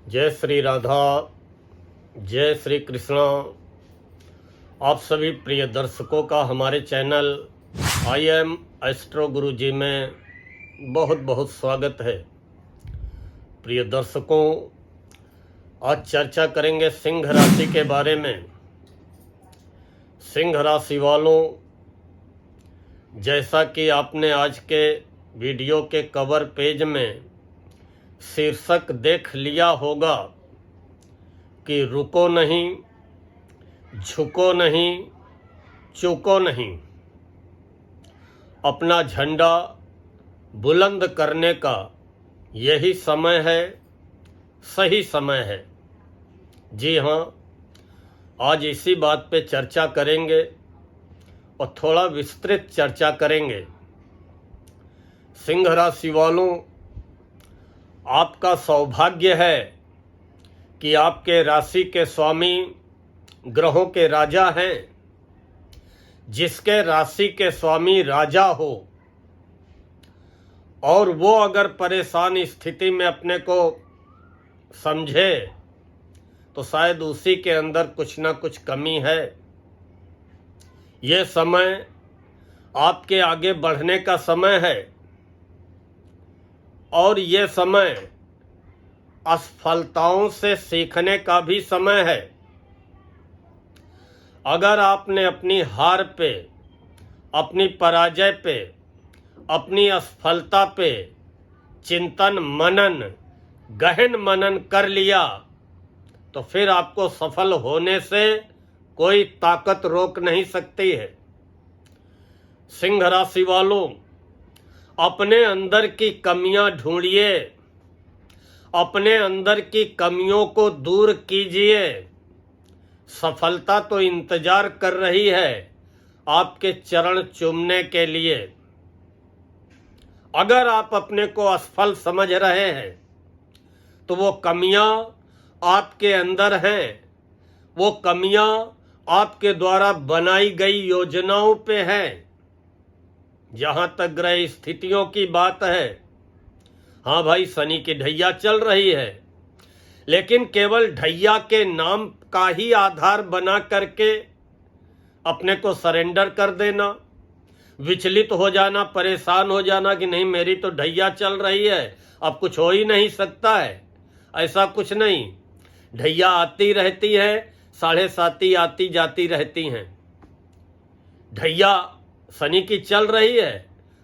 जय श्री राधा, जय श्री कृष्णा। आप सभी प्रिय दर्शकों का हमारे चैनल आई एम एस्ट्रो गुरु जी में बहुत बहुत स्वागत है। प्रिय दर्शकों, आज चर्चा करेंगे सिंह राशि के बारे में। सिंह राशि वालों, जैसा कि आपने आज के वीडियो के कवर पेज में शीर्षक देख लिया होगा कि रुको नहीं, झुको नहीं, चूको नहीं। अपना झंडा बुलंद करने का यही समय है, सही समय है। जी हाँ, आज इसी बात पे चर्चा करेंगे और थोड़ा विस्तृत चर्चा करेंगे। सिंह राशि वालों, आपका सौभाग्य है कि आपके राशि के स्वामी ग्रहों के राजा हैं। जिसके राशि के स्वामी राजा हो और वो अगर परेशान स्थिति में अपने को समझे तो शायद उसी के अंदर कुछ ना कुछ कमी है। ये समय आपके आगे बढ़ने का समय है और ये समय असफलताओं से सीखने का भी समय है। अगर आपने अपनी हार पे, अपनी पराजय पे, अपनी असफलता पे चिंतन मनन, गहन मनन कर लिया तो फिर आपको सफल होने से कोई ताकत रोक नहीं सकती है। सिंह राशि वालों, अपने अंदर की कमियां ढूंढिए, अपने अंदर की कमियों को दूर कीजिए। सफलता तो इंतजार कर रही है आपके चरण चूमने के लिए। अगर आप अपने को असफल समझ रहे हैं तो वो कमियां आपके अंदर हैं, वो कमियां आपके द्वारा बनाई गई योजनाओं पे हैं। जहां तक ग्रह स्थितियों की बात है, हाँ भाई, शनि की ढैया चल रही है, लेकिन केवल ढैया के नाम का ही आधार बना करके अपने को सरेंडर कर देना, विचलित हो जाना, परेशान हो जाना कि नहीं मेरी तो ढैया चल रही है, अब कुछ हो ही नहीं सकता है। ऐसा कुछ नहीं। ढैया आती रहती है, 7.5 आती जाती रहती हैं। ढैया शनि की चल रही है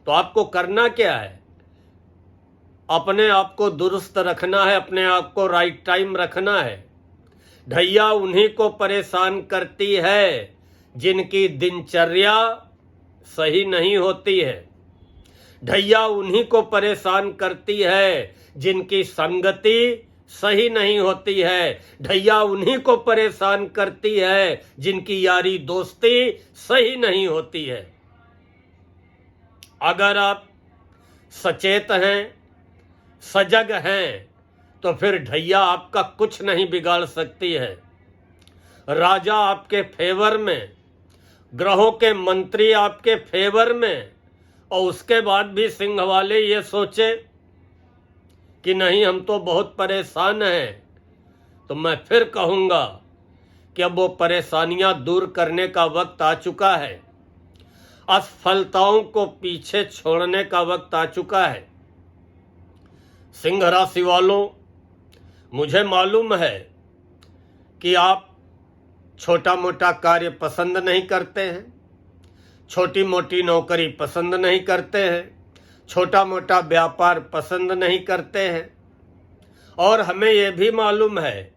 तो आपको करना क्या है? अपने आप को दुरुस्त रखना है, अपने आप को राइट टाइम रखना है। ढैया उन्हीं को परेशान करती है जिनकी दिनचर्या सही नहीं होती है। ढैया उन्हीं को परेशान करती है जिनकी संगति सही नहीं होती है। ढैया उन्हीं को परेशान करती है जिनकी यारी दोस्ती सही नहीं होती है। अगर आप सचेत हैं, सजग हैं, तो फिर ढैया आपका कुछ नहीं बिगाड़ सकती है। राजा आपके फेवर में, ग्रहों के मंत्री आपके फेवर में, और उसके बाद भी सिंह वाले ये सोचे कि नहीं हम तो बहुत परेशान हैं, तो मैं फिर कहूँगा कि अब वो परेशानियां दूर करने का वक्त आ चुका है। असफलताओं को पीछे छोड़ने का वक्त आ चुका है। सिंह राशि वालों, मुझे मालूम है कि आप छोटा मोटा कार्य पसंद नहीं करते हैं, छोटी मोटी नौकरी पसंद नहीं करते हैं, छोटा मोटा व्यापार पसंद नहीं करते हैं, और हमें यह भी मालूम है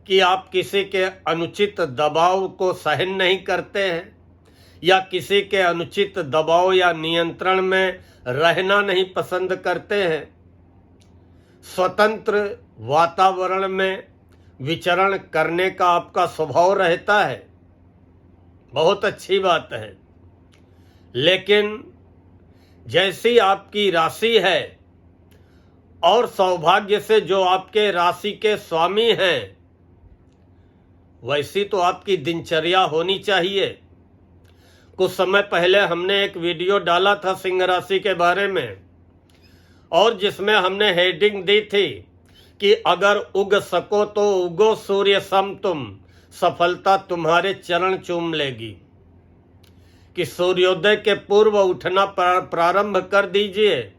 कि आप किसी के अनुचित दबाव को सहन नहीं करते हैं या किसी के अनुचित दबाव या नियंत्रण में रहना नहीं पसंद करते हैं। स्वतंत्र वातावरण में विचरण करने का आपका स्वभाव रहता है, बहुत अच्छी बात है। लेकिन जैसी आपकी राशि है और सौभाग्य से जो आपके राशि के स्वामी हैं, वैसी तो आपकी दिनचर्या होनी चाहिए। कुछ समय पहले हमने एक वीडियो डाला था सिंह राशि के बारे में, और जिसमें हमने हेडिंग दी थी कि अगर उग सको तो उगो सूर्य सम तुम, सफलता तुम्हारे चरण चूम लेगी। कि सूर्योदय के पूर्व उठना प्रारंभ कर दीजिए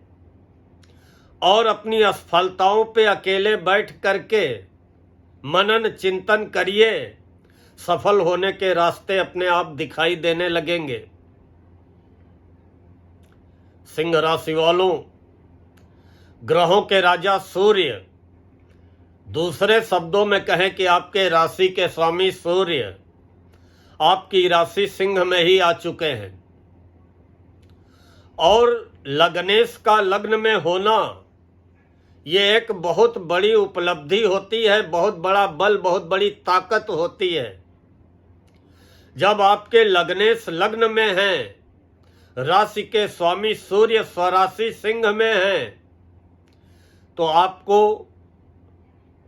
और अपनी असफलताओं पे अकेले बैठ करके मनन चिंतन करिए, सफल होने के रास्ते अपने आप दिखाई देने लगेंगे। सिंह राशि वालों, ग्रहों के राजा सूर्य, दूसरे शब्दों में कहें कि आपके राशि के स्वामी सूर्य आपकी राशि सिंह में ही आ चुके हैं। और लग्नेश का लग्न में होना ये एक बहुत बड़ी उपलब्धि होती है, बहुत बड़ा बल, बहुत बड़ी ताकत होती है। जब आपके लग्नेश लग्न में हैं, राशि के स्वामी सूर्य स्वराशि सिंह में हैं, तो आपको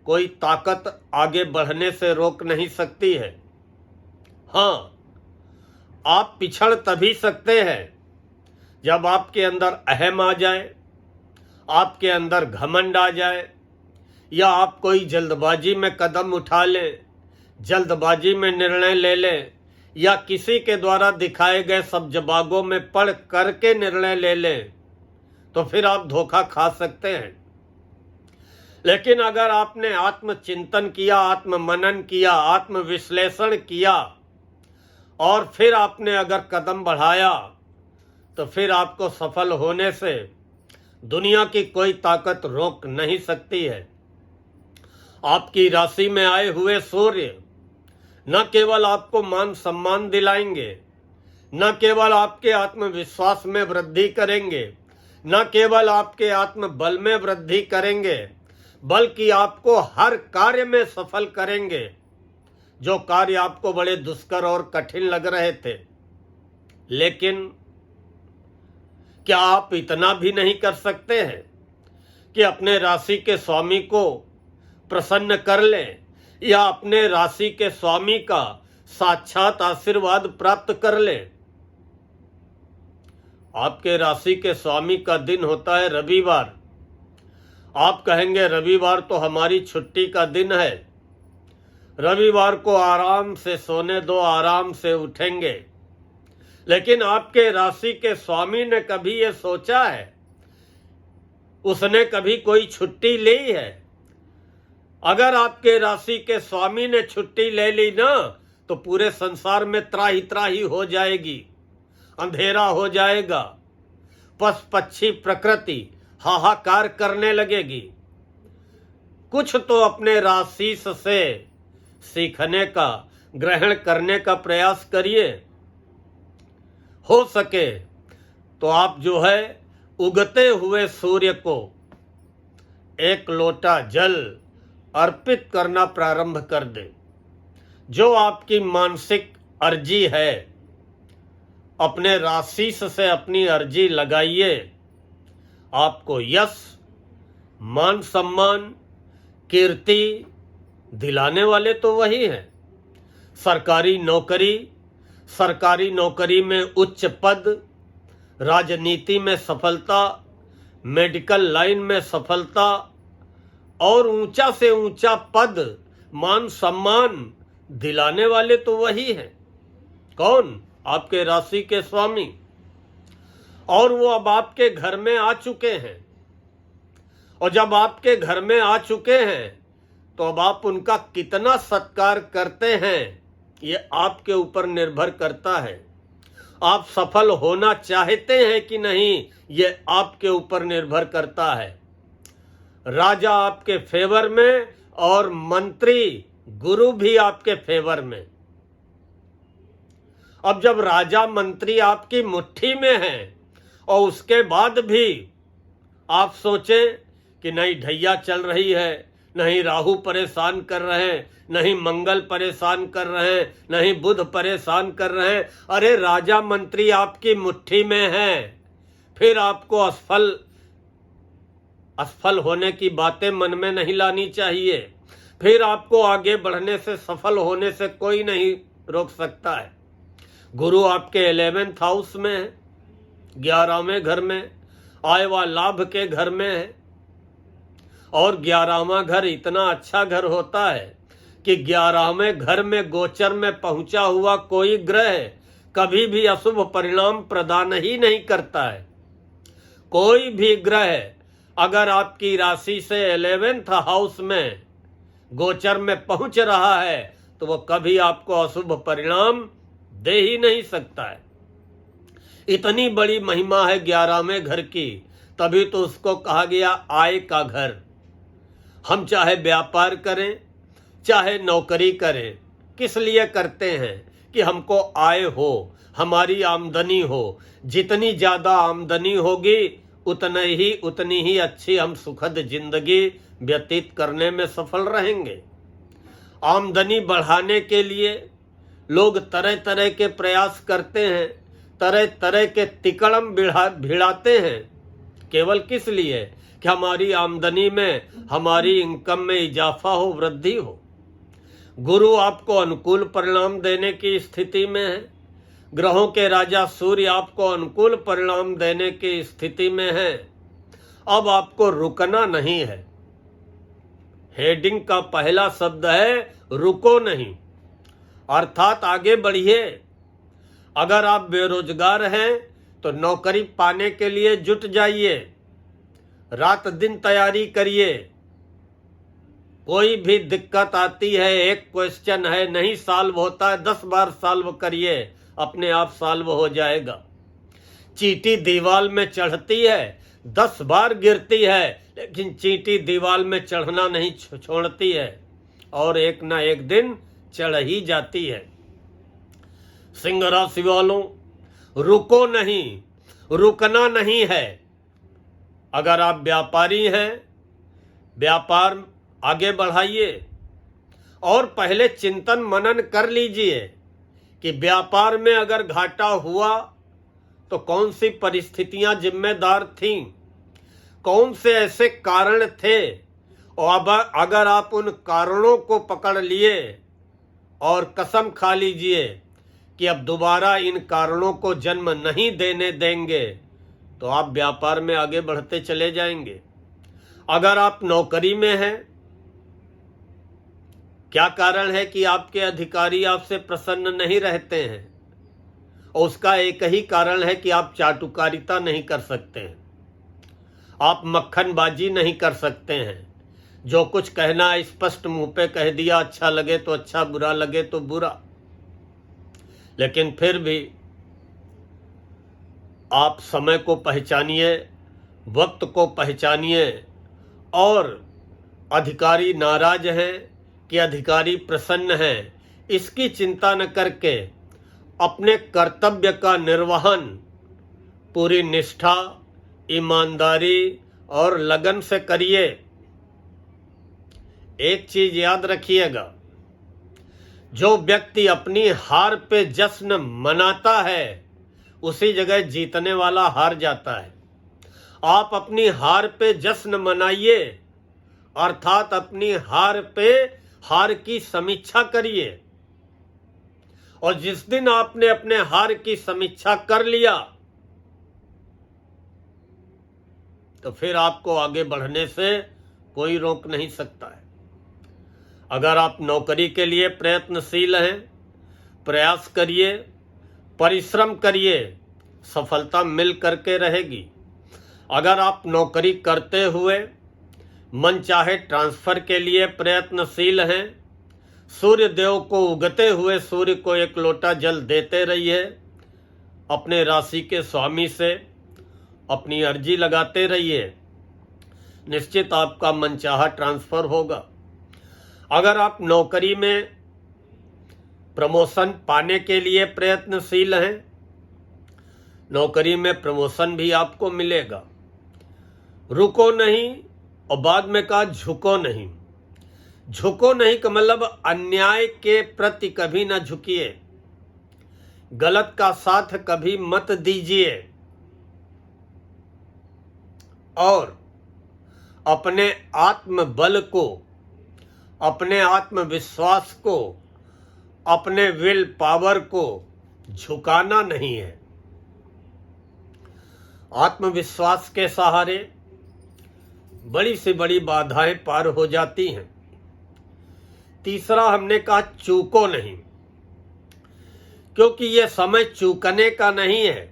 कोई ताकत आगे बढ़ने से रोक नहीं सकती है। हाँ, आप पिछड़ तभी सकते हैं जब आपके अंदर अहम आ जाए, आपके अंदर घमंड आ जाए, या आप कोई जल्दबाजी में कदम उठा लें, जल्दबाजी में निर्णय ले लें, या किसी के द्वारा दिखाए गए सब जवाबों में पढ़ करके निर्णय ले लें, तो फिर आप धोखा खा सकते हैं। लेकिन अगर आपने आत्मचिंतन किया, आत्ममनन किया, आत्मविश्लेषण किया और फिर आपने अगर कदम बढ़ाया, तो फिर आपको सफल होने से दुनिया की कोई ताकत रोक नहीं सकती है। आपकी राशि में आए हुए सूर्य न केवल आपको मान सम्मान दिलाएंगे, न केवल आपके आत्मविश्वास में वृद्धि करेंगे, न केवल आपके आत्मबल में वृद्धि करेंगे, बल्कि आपको हर कार्य में सफल करेंगे जो कार्य आपको बड़े दुष्कर और कठिन लग रहे थे। लेकिन क्या आप इतना भी नहीं कर सकते हैं कि अपने राशि के स्वामी को प्रसन्न कर लें, या अपने राशि के स्वामी का साक्षात आशीर्वाद प्राप्त कर लें? आपके राशि के स्वामी का दिन होता है रविवार। आप कहेंगे रविवार तो हमारी छुट्टी का दिन है, रविवार को आराम से सोने दो, आराम से उठेंगे। लेकिन आपके राशि के स्वामी ने कभी ये सोचा है? उसने कभी कोई छुट्टी ली है? अगर आपके राशि के स्वामी ने छुट्टी ले ली ना, तो पूरे संसार में त्राही त्राही हो जाएगी, अंधेरा हो जाएगा, पशु पक्षी प्रकृति हाहाकार करने लगेगी। कुछ तो अपने राशि से सीखने का, ग्रहण करने का प्रयास करिए। हो सके तो आप जो है उगते हुए सूर्य को एक लोटा जल अर्पित करना प्रारंभ कर दें। जो आपकी मानसिक अर्जी है, अपने राशि से अपनी अर्जी लगाइए। आपको यश, मान सम्मान, कीर्ति दिलाने वाले तो वही हैं। सरकारी नौकरी में उच्च पद, राजनीति में सफलता, मेडिकल लाइन में सफलता और ऊंचा से ऊंचा पद, मान सम्मान दिलाने वाले तो वही हैं। कौन? आपके राशि के स्वामी। और वो अब आपके घर में आ चुके हैं। और जब आपके घर में आ चुके हैं तो अब आप उनका कितना सत्कार करते हैं, ये आपके ऊपर निर्भर करता है। आप सफल होना चाहते हैं कि नहीं, ये आपके ऊपर निर्भर करता है। राजा आपके फेवर में और मंत्री गुरु भी आपके फेवर में। अब जब राजा मंत्री आपकी मुट्ठी में हैं और उसके बाद भी आप सोचें कि नहीं ढैया चल रही है, नहीं राहु परेशान कर रहे हैं, नहीं मंगल परेशान कर रहे हैं, नहीं बुध परेशान कर रहे हैं। अरे राजा मंत्री आपकी मुट्ठी में हैं, फिर आपको असफल होने की बातें मन में नहीं लानी चाहिए। फिर आपको आगे बढ़ने से, सफल होने से कोई नहीं रोक सकता है। गुरु आपके 11th हाउस में है, 11वें घर में, आय व लाभ के घर में है। और 11वां घर इतना अच्छा घर होता है कि 11वें घर में गोचर में पहुंचा हुआ कोई ग्रह कभी भी अशुभ परिणाम प्रदान ही नहीं करता है। कोई भी ग्रह अगर आपकी राशि से 11th हाउस में गोचर में पहुंच रहा है तो वो कभी आपको अशुभ परिणाम दे ही नहीं सकता है। इतनी बड़ी महिमा है 11वें घर की, तभी तो उसको कहा गया आय का घर। हम चाहे व्यापार करें चाहे नौकरी करें, किस लिए करते हैं कि हमको आय हो, हमारी आमदनी हो। जितनी ज्यादा आमदनी होगी उतनी ही अच्छी हम सुखद जिंदगी व्यतीत करने में सफल रहेंगे। आमदनी बढ़ाने के लिए लोग तरह तरह के प्रयास करते हैं, तरह तरह के तिकड़म भिड़ाते हैं। केवल किस लिए कि हमारी आमदनी में, हमारी इनकम में इजाफा हो, वृद्धि हो। गुरु आपको अनुकूल परिणाम देने की स्थिति में है। ग्रहों के राजा सूर्य आपको अनुकूल परिणाम देने की स्थिति में है। अब आपको रुकना नहीं है। हेडिंग का पहला शब्द है रुको नहीं, अर्थात आगे बढ़िए। अगर आप बेरोजगार हैं तो नौकरी पाने के लिए जुट जाइए, रात दिन तैयारी करिए। कोई भी दिक्कत आती है, एक क्वेश्चन है, नहीं सॉल्व होता है, 10 बार सॉल्व करिए, अपने आप सॉल्व हो जाएगा। चींटी दीवार में चढ़ती है, 10 बार गिरती है, लेकिन चींटी दीवार में चढ़ना नहीं छोड़ती है और एक ना एक दिन चढ़ ही जाती है। सिंह राशि वालों, रुको नहीं, रुकना नहीं है। अगर आप व्यापारी हैं, व्यापार आगे बढ़ाइए और पहले चिंतन मनन कर लीजिए कि व्यापार में अगर घाटा हुआ तो कौन सी परिस्थितियां जिम्मेदार थीं, कौन से ऐसे कारण थे, और अब अगर आप उन कारणों को पकड़ लिए और कसम खा लीजिए कि अब दोबारा इन कारणों को जन्म नहीं देने देंगे, तो आप व्यापार में आगे बढ़ते चले जाएंगे। अगर आप नौकरी में हैं, क्या कारण है कि आपके अधिकारी आपसे प्रसन्न नहीं रहते हैं? और उसका एक ही कारण है कि आप चाटुकारिता नहीं कर सकते हैं, आप मक्खनबाजी नहीं कर सकते हैं। जो कुछ कहना है स्पष्ट मुंह पे कह दिया, अच्छा लगे तो अच्छा, बुरा लगे तो बुरा। लेकिन फिर भी आप समय को पहचानिए, वक्त को पहचानिए। और अधिकारी नाराज हैं कि अधिकारी प्रसन्न हैं, इसकी चिंता न करके अपने कर्तव्य का निर्वहन पूरी निष्ठा, ईमानदारी और लगन से करिए। एक चीज याद रखिएगा, जो व्यक्ति अपनी हार पे जश्न मनाता है उसी जगह जीतने वाला हार जाता है। आप अपनी हार पे जश्न मनाइए, अर्थात अपनी हार पे हार की समीक्षा करिए। और जिस दिन आपने अपने हार की समीक्षा कर लिया तो फिर आपको आगे बढ़ने से कोई रोक नहीं सकता है। अगर आप नौकरी के लिए प्रयत्नशील हैं, प्रयास करिए, परिश्रम करिए, सफलता मिल करके रहेगी। अगर आप नौकरी करते हुए मन चाहे ट्रांसफर के लिए प्रयत्नशील हैं, सूर्य देव को उगते हुए सूर्य को एक लोटा जल देते रहिए, अपने राशि के स्वामी से अपनी अर्जी लगाते रहिए, निश्चित आपका मनचाहा ट्रांसफर होगा। अगर आप नौकरी में प्रमोशन पाने के लिए प्रयत्नशील हैं, नौकरी में प्रमोशन भी आपको मिलेगा। रुको नहीं, और बाद में कहा झुको नहीं। झुको नहीं का मतलब अन्याय के प्रति कभी ना झुकिए, गलत का साथ कभी मत दीजिए, और अपने आत्मबल को, अपने आत्मविश्वास को, अपने विल पावर को झुकाना नहीं है। आत्मविश्वास के सहारे, बड़ी से बड़ी बाधाएं पार हो जाती हैं। तीसरा हमने कहा चूको नहीं, क्योंकि यह समय चूकने का नहीं है।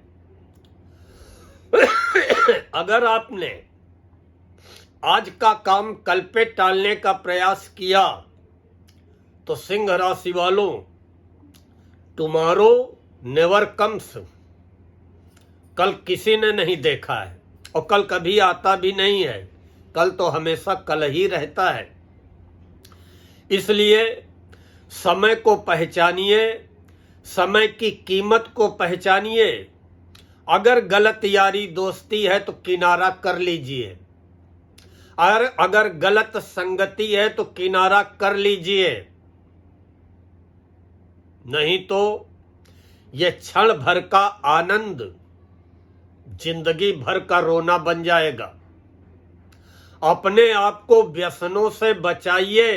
अगर आपने आज का काम कल पे टालने का प्रयास किया तो सिंह राशि वालों, टुमारो नेवर कम्स, कल किसी ने नहीं देखा है और कल कभी आता भी नहीं है। कल तो हमेशा कल ही रहता है। इसलिए समय को पहचानिए, समय की कीमत को पहचानिए। अगर गलत यारी दोस्ती है तो किनारा कर लीजिए, और अगर गलत संगति है तो किनारा कर लीजिए, नहीं तो ये क्षण भर का आनंद जिंदगी भर का रोना बन जाएगा। अपने आप को व्यसनों से बचाइए।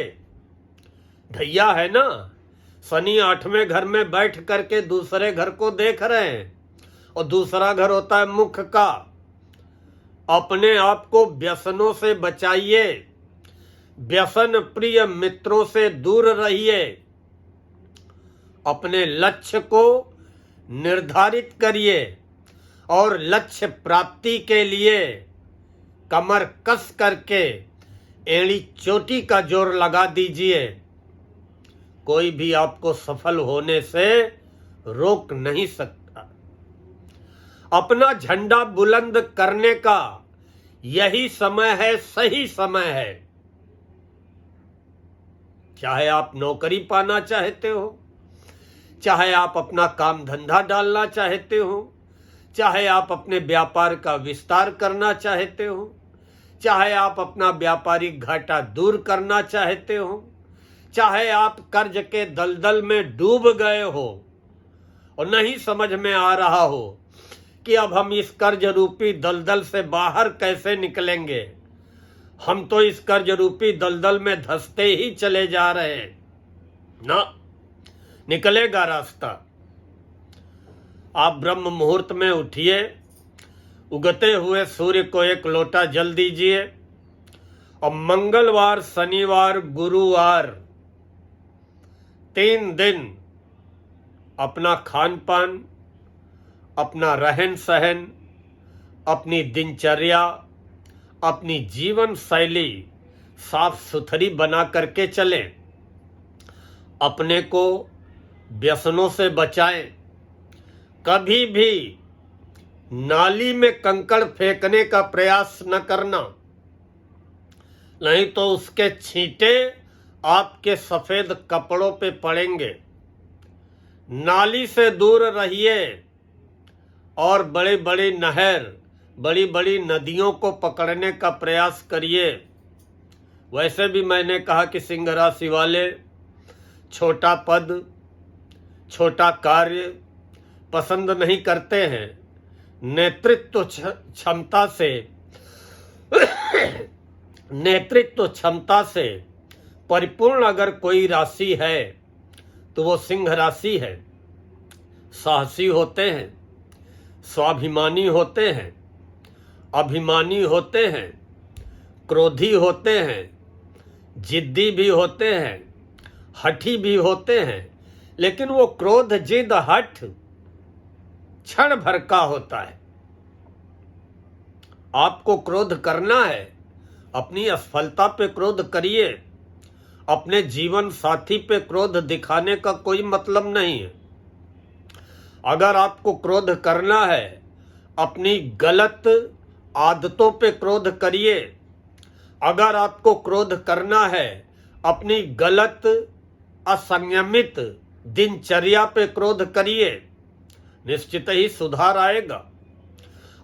भैया है ना, शनि 8वें घर में बैठ करके दूसरे घर को देख रहे हैं, और दूसरा घर होता है मुख का। अपने आप को व्यसनों से बचाइए, व्यसन प्रिय मित्रों से दूर रहिए, अपने लक्ष्य को निर्धारित करिए और लक्ष्य प्राप्ति के लिए कमर कस करके एड़ी चोटी का जोर लगा दीजिए। कोई भी आपको सफल होने से रोक नहीं सकता। अपना झंडा बुलंद करने का यही समय है, सही समय है। चाहे आप नौकरी पाना चाहते हो, चाहे आप अपना काम धंधा डालना चाहते हो, चाहे आप अपने व्यापार का विस्तार करना चाहते हो, चाहे आप अपना व्यापारिक घाटा दूर करना चाहते हो, चाहे आप कर्ज के दलदल में डूब गए हो और नहीं समझ में आ रहा हो कि अब हम इस कर्ज रूपी दलदल से बाहर कैसे निकलेंगे, हम तो इस कर्ज रूपी दलदल में धंसते ही चले जा रहे हैं ना, निकलेगा रास्ता। आप ब्रह्म मुहूर्त में उठिए, उगते हुए सूर्य को एक लोटा जल दीजिए और मंगलवार, शनिवार, गुरुवार 3 दिन अपना खान पान, अपना रहन सहन, अपनी दिनचर्या, अपनी जीवन शैली साफ सुथरी बना करके चलें। अपने को व्यसनों से बचाएं। कभी भी नाली में कंकड़ फेंकने का प्रयास न करना, नहीं तो उसके छींटे आपके सफेद कपड़ों पे पड़ेंगे। नाली से दूर रहिए और बड़े बड़े नहर, बड़ी बड़ी नदियों को पकड़ने का प्रयास करिए। वैसे भी मैंने कहा कि सिंह राशि वाले छोटा पद, छोटा कार्य पसंद नहीं करते हैं। नेतृत्व क्षमता से परिपूर्ण अगर कोई राशि है तो वो सिंह राशि है। साहसी होते हैं, स्वाभिमानी होते हैं, अभिमानी होते हैं, क्रोधी होते हैं, जिद्दी भी होते हैं, हठी भी होते हैं। लेकिन वो क्रोध, जिद, हठ क्षण भर का होता है। आपको क्रोध करना है, अपनी असफलता पे क्रोध करिए। अपने जीवन साथी पे क्रोध दिखाने का कोई मतलब नहीं है। अगर आपको क्रोध करना है, अपनी गलत आदतों पे क्रोध करिए। अगर आपको क्रोध करना है, अपनी गलत असंयमित दिनचर्या पे क्रोध करिए, निश्चित ही सुधार आएगा।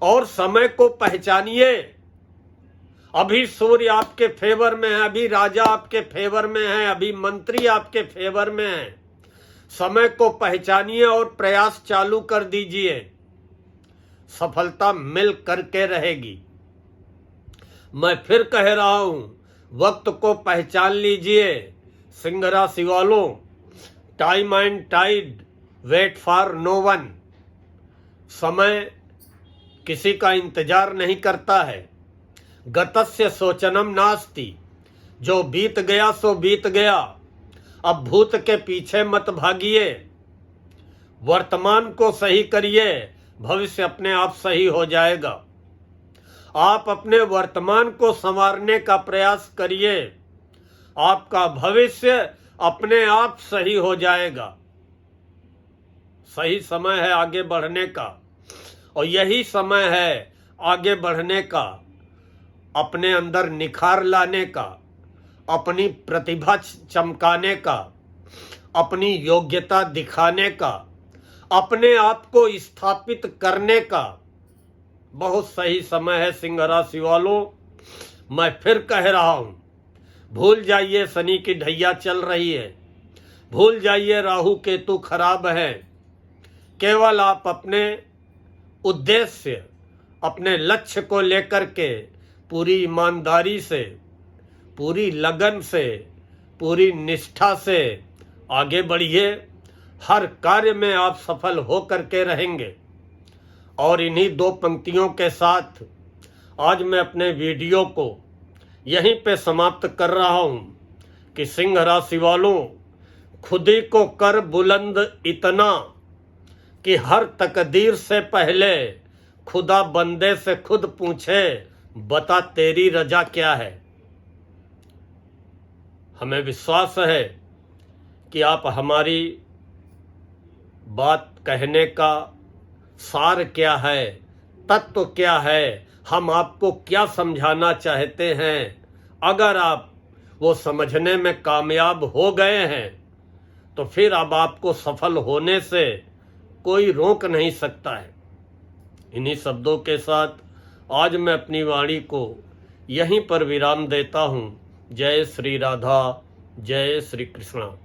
और समय को पहचानिए। अभी सूर्य आपके फेवर में है, अभी राजा आपके फेवर में है, अभी मंत्री आपके फेवर में है। समय को पहचानिए और प्रयास चालू कर दीजिए, सफलता मिल करके रहेगी। मैं फिर कह रहा हूं, वक्त को पहचान लीजिए सिंह राशि वालों। Time and tide wait for no one. समय किसी का इंतजार नहीं करता है। गतस्य शोचनम नास्ति, जो बीत गया सो बीत गया। अब भूत के पीछे मत भागिए, वर्तमान को सही करिए, भविष्य अपने आप सही हो जाएगा। आप अपने वर्तमान को संवारने का प्रयास करिए, आपका भविष्य अपने आप सही हो जाएगा। सही समय है आगे बढ़ने का, और यही समय है आगे बढ़ने का, अपने अंदर निखार लाने का, अपनी प्रतिभा चमकाने का, अपनी योग्यता दिखाने का, अपने आप को स्थापित करने का बहुत सही समय है। सिंह राशि वालों, मैं फिर कह रहा हूं, भूल जाइए शनि की ढैया चल रही है, भूल जाइए राहु केतु खराब है। केवल आप अपने उद्देश्य, अपने लक्ष्य को लेकर के पूरी ईमानदारी से, पूरी लगन से, पूरी निष्ठा से आगे बढ़िए। हर कार्य में आप सफल हो करके रहेंगे। और इन्हीं दो पंक्तियों के साथ आज मैं अपने वीडियो को यहीं पे समाप्त कर रहा हूं कि सिंह राशि वालों, खुद ही को कर बुलंद इतना कि हर तकदीर से पहले खुदा बंदे से खुद पूछे, बता तेरी रजा क्या है। हमें विश्वास है कि आप हमारी बात कहने का सार क्या है, तत्व क्या है, हम आपको क्या समझाना चाहते हैं। अगर आप वो समझने में कामयाब हो गए हैं तो फिर अब आपको सफल होने से कोई रोक नहीं सकता है। इन्हीं शब्दों के साथ आज मैं अपनी वाणी को यहीं पर विराम देता हूँ। जय श्री राधा, जय श्री कृष्णा।